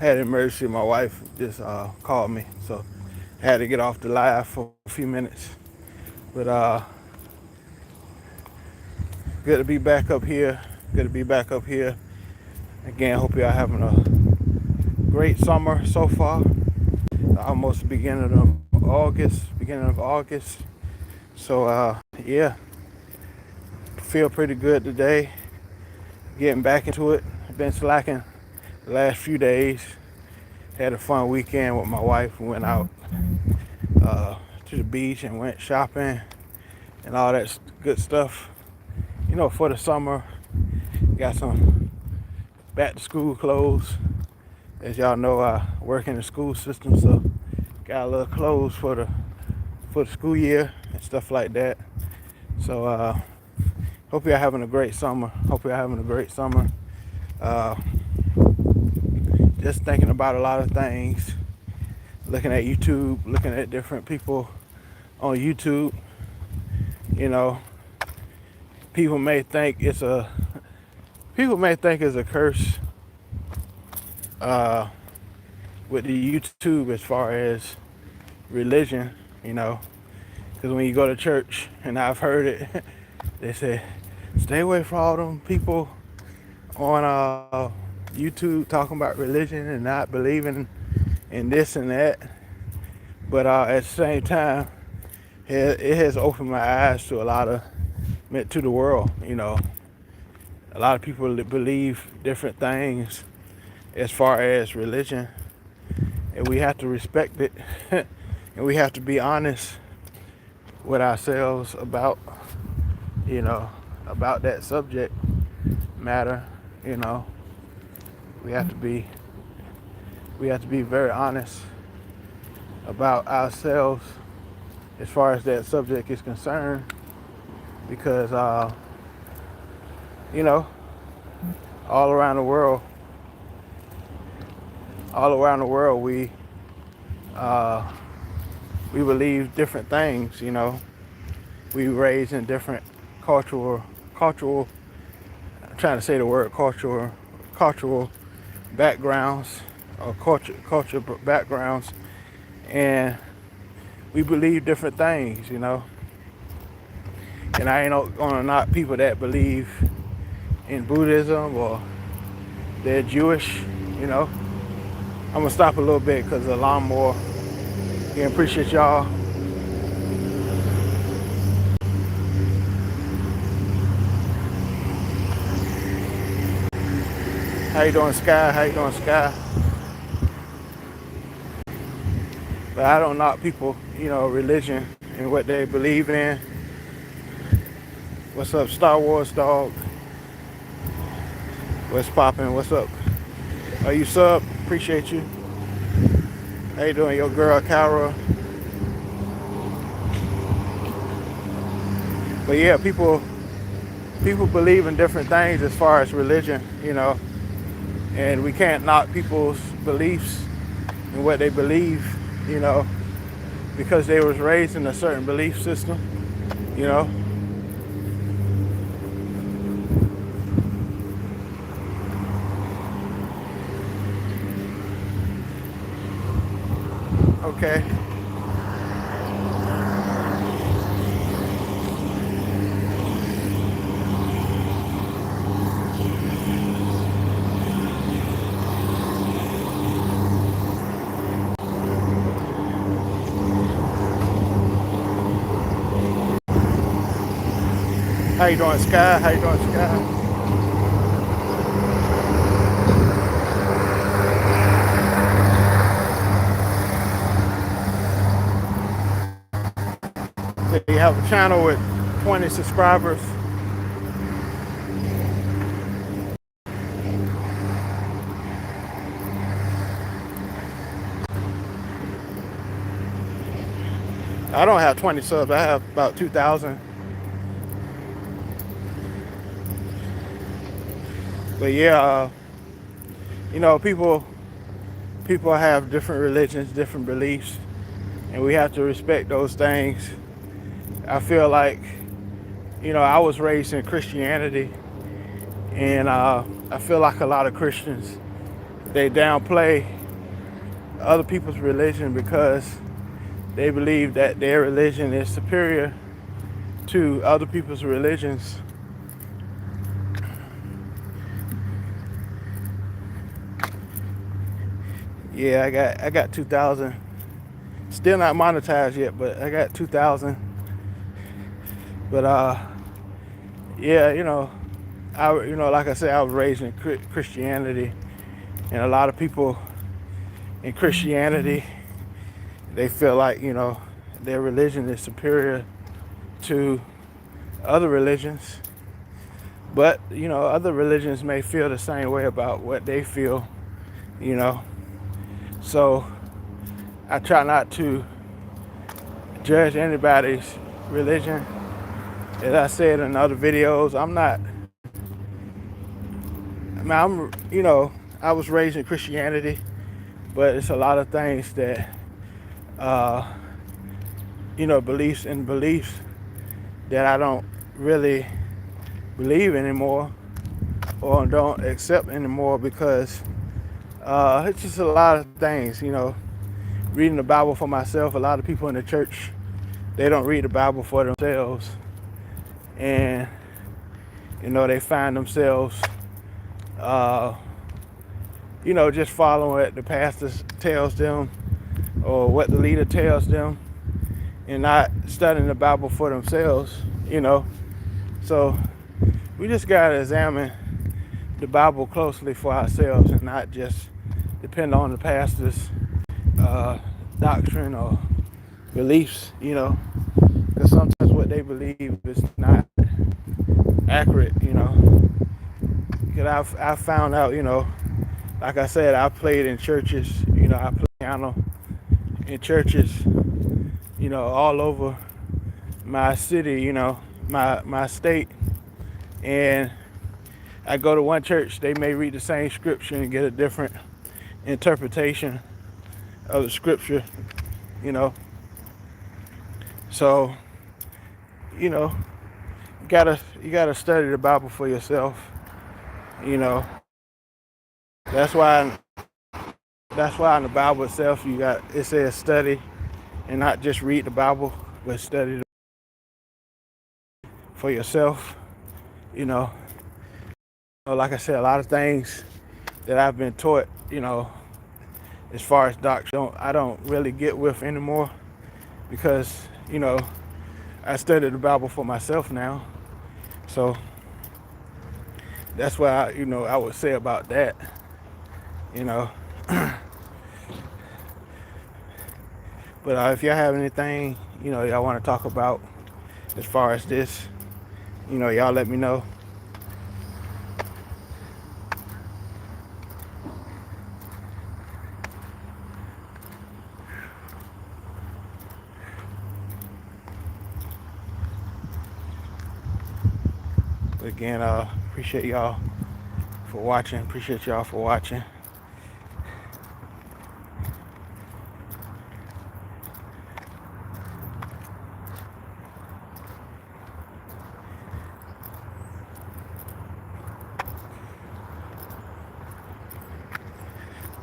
had an emergency. My wife just called me, so I had to get off the live for a few minutes. But good to be back up here. Good to be back up here again. Hope y'all having a great summer so far. Almost beginning of August. So yeah, feel pretty good today. Getting back into it. I've been slacking the last few days. Had a fun weekend with my wife. We went out to the beach and went shopping and all that good stuff. You know, for the summer, got some back to school clothes. As y'all know, I work in the school system, so got a little clothes for the school year and stuff like that. So hope y'all having a great summer. Uh, just thinking about a lot of things. Looking at YouTube, looking at different people on YouTube. You know, people may think it's a curse with the YouTube as far as religion. You know, because when you go to church, and I've heard it, they say, stay away from all them people on YouTube talking about religion and not believing in this and that. But at the same time, it has opened my eyes to to the world. You know, a lot of people believe different things as far as religion, and we have to respect it, and we have to be honest with ourselves about, about that subject matter. You know, we have to be very honest about ourselves as far as that subject is concerned, because you know, all around the world, we believe different things. You know, we raised in different cultural. I'm trying to say the word cultural backgrounds, or culture backgrounds, and we believe different things. You know, and I ain't gonna knock people that believe in Buddhism or they're Jewish. You know, I'm gonna stop a little bit because the lawnmower. Yeah, appreciate y'all. How you doing, Sky? But I don't knock people, religion and what they believe in. What's up, Star Wars dog? What's popping? What's up? Are you sub? Appreciate you. How you doing, your girl, Kara? But yeah, people believe in different things as far as religion, and we can't knock people's beliefs and what they believe, because they was raised in a certain belief system, you know. Okay. How you doing, Sky? You have a channel with 20 subscribers. I don't have 20 subs. I have about 2,000. But yeah, people have different religions, different beliefs, and we have to respect those things. I feel like, I was raised in Christianity, and I feel like a lot of Christians they downplay other people's religion because they believe that their religion is superior to other people's religions. Yeah, I got 2,000. Still not monetized yet, but I got 2,000. But yeah, like I said, I was raised in Christianity, and a lot of people in Christianity, they feel like, their religion is superior to other religions. But, other religions may feel the same way about what they feel, So I try not to judge anybody's religion. As I said in other videos, I was raised in Christianity, but it's a lot of things that, beliefs that I don't really believe anymore or don't accept anymore because it's just a lot of things, Reading the Bible for myself, a lot of people in the church, they don't read the Bible for themselves. And, they find themselves, just following what the pastor tells them or what the leader tells them and not studying the Bible for themselves, So we just got to examine the Bible closely for ourselves and not just depend on the pastor's doctrine or beliefs, because sometimes what they believe is not accurate, Because I've found out, like I said, I played in churches, I play piano in churches, all over my city, my state. And I go to one church, they may read the same scripture and get a different interpretation of the scripture, So, you gotta study the Bible for yourself, That's why in the Bible itself it says study and not just read the Bible, but study for yourself, Like I said, a lot of things that I've been taught, as far as doctrine, I don't really get with anymore because, I study the Bible for myself now. So that's what I would say about that, But if y'all have anything, y'all want to talk about as far as this, y'all let me know. But again, appreciate y'all for watching. Appreciate y'all for watching.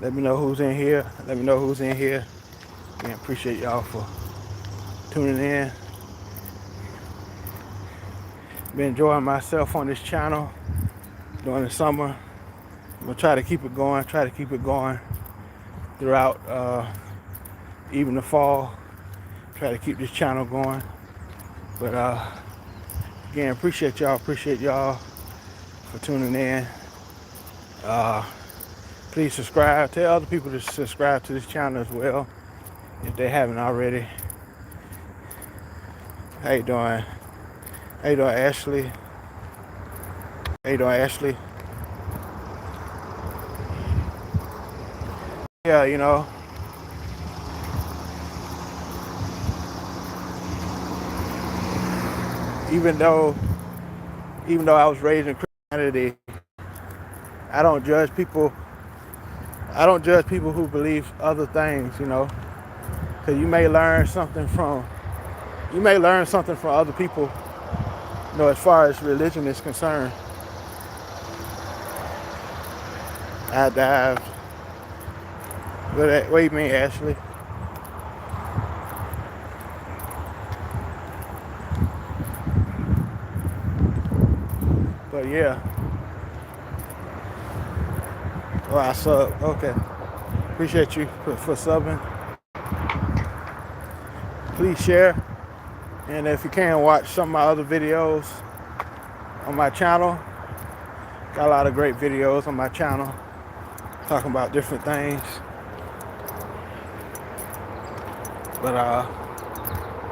Let me know who's in here. Again, appreciate y'all for tuning in. Been enjoying myself on this channel during the summer. I'm gonna try to keep it going throughout even the fall. Try to keep this channel going. But again, appreciate y'all for tuning in. Please subscribe. Tell other people to subscribe to this channel as well if they haven't already. How you doing? Ashley? How you doing, Ashley? Yeah, even though I was raised in Christianity, I don't judge people who believe other things, because you may learn something from other people, as far as religion is concerned. I What do you mean, Ashley? But yeah. Oh, I sub. Okay. Appreciate you for subbing. Please share. And if you can, watch some of my other videos on my channel. Got a lot of great videos on my channel talking about different things. But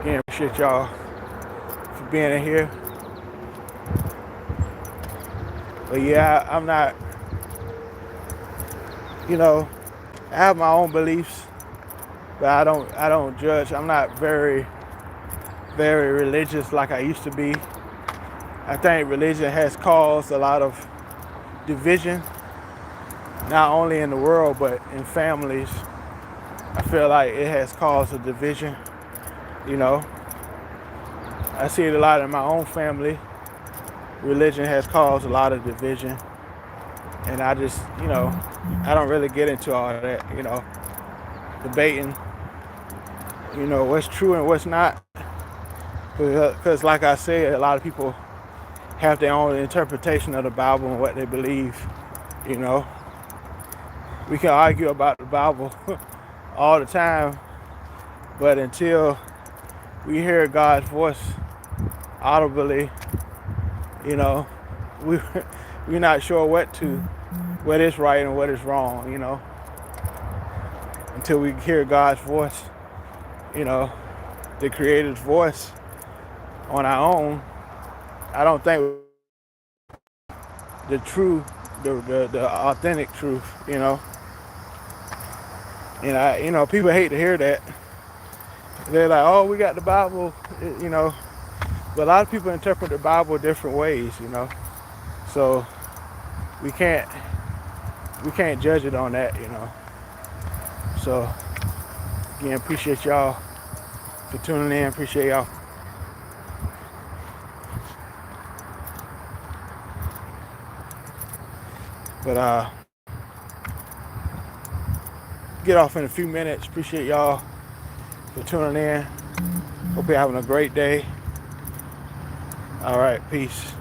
again, appreciate y'all for being in here. But yeah, I'm not, I have my own beliefs, but I don't judge. I'm not very religious like I used to be. I think religion has caused a lot of division, not only in the world, but in families. I feel like it has caused a division, I see it a lot in my own family. Religion has caused a lot of division. And I just, I don't really get into all of that, debating, what's true and what's not. Because like I said, a lot of people have their own interpretation of the Bible and what they believe, We can argue about the Bible all the time, but until we hear God's voice audibly, we're not sure what is right and what is wrong, until we hear God's voice, the Creator's voice on our own. I don't think the truth, the authentic truth, And people hate to hear that. They're like, oh, we got the Bible, But a lot of people interpret the Bible different ways, So we can't judge it on that, So again, appreciate y'all for tuning in. Appreciate y'all. But get off in a few minutes. Appreciate y'all for tuning in. Hope you're having a great day. All right, peace.